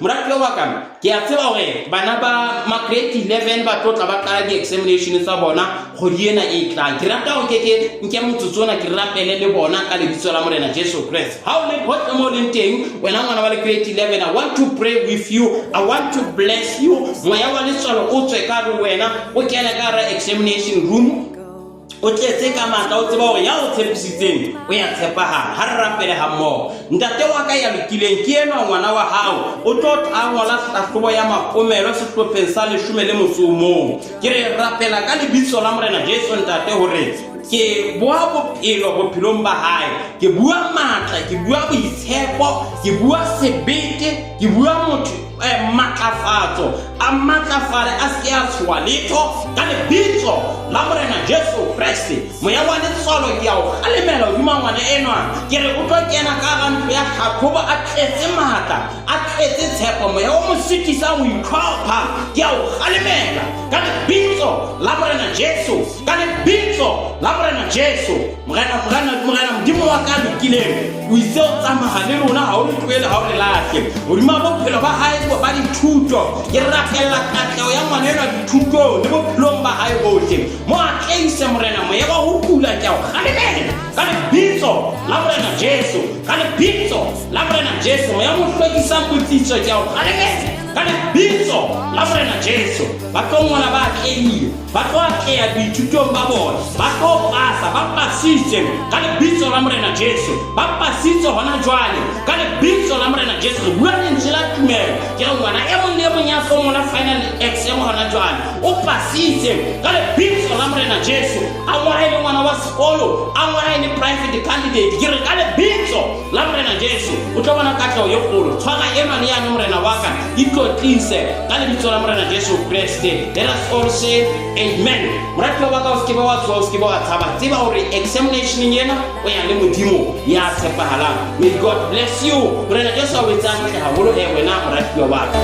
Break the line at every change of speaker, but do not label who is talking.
moratuwa wa ka ke a tseba gore bana ba ma grade 11 ba tlotla ba qala di examination tsa bona go diena e tlang ke rata go nke motsotsona ke rapele le bona ka lebitso la morena Jesu Christ how le hot mo le teng wena ngwana wa le grade 11 I want to pray with you I want to bless you moya wa letswalo o tswe ka re wena o kena ka ra examination room o tletse ka matla o tseba gore ya o tshepisitseng o ya tshepahala ha re rapele ha mmogo ntate wa ka ya lokileng ke ena ngwana wa hao o tlo tla ngola hlahlobo ya makomelo sehlopheng sa 11 ke re rapela ka lebitso la morena Jesu ntate hore ke bua bophelong ba hae ke bua matla ke bua boitshepo ke bua sebete ke bua motho matlafatso a matlafale a se a tswa letho ka lebitso la morena Jesu Christ moya wa letswalo ke a o galemela hodima ngwana enwa ke re o tlo kena ka ga ntlo ya tlhatlhobo a tletse matla a tletse tshepo moya o mo sitisa o itlhopha ke a o galemela ka lebitso la morena Jesu ka lebitso la morena Jesu morena modimo wa ka lokileng o itse o tsamaya le rona ha o le tloele ha o le lahle hodima bophelo ba hae ba dithuto ke rapela katlego ya ngwana ena dithutong le bophelong ba hae bohle mo a tleise morena moya wa ho kula ke a o galemela ka lebitso la morena Jesu ka lebitso la morena Jesu moya mo hlwekisang botsitso ke a o galemela ka lebitso la morena Jesu ba tlo ngwana ba tleile ba tlo atleya dithutong ba bona ba tlo pasa ba pasitse ka lebitso la morena Jesu ba pasitse hona jwale ka lebitso la morena Jesu re bua lentswe la tumelo ke re ngwana e mong le mong ya fomona final exam hona jwale o pasitse ka lebitso la morena Jesu a ngwana le ngwana wa sekolo a ngwana le private candidate ke re ka lebitso la morena Jesu o tlo bona katlego ye kgolo tshwara ena le yana morena wa ka tlise ka lebitso la morena Jesu Christ let us all say amen moratuwa wa ka o skeba wa tswa o skeba wa tshaba tseba hore examination yena o ya le modimo ya tshepahalang may God bless you morena Jesu a wetsa hantle haholo wena moratuwa wa ka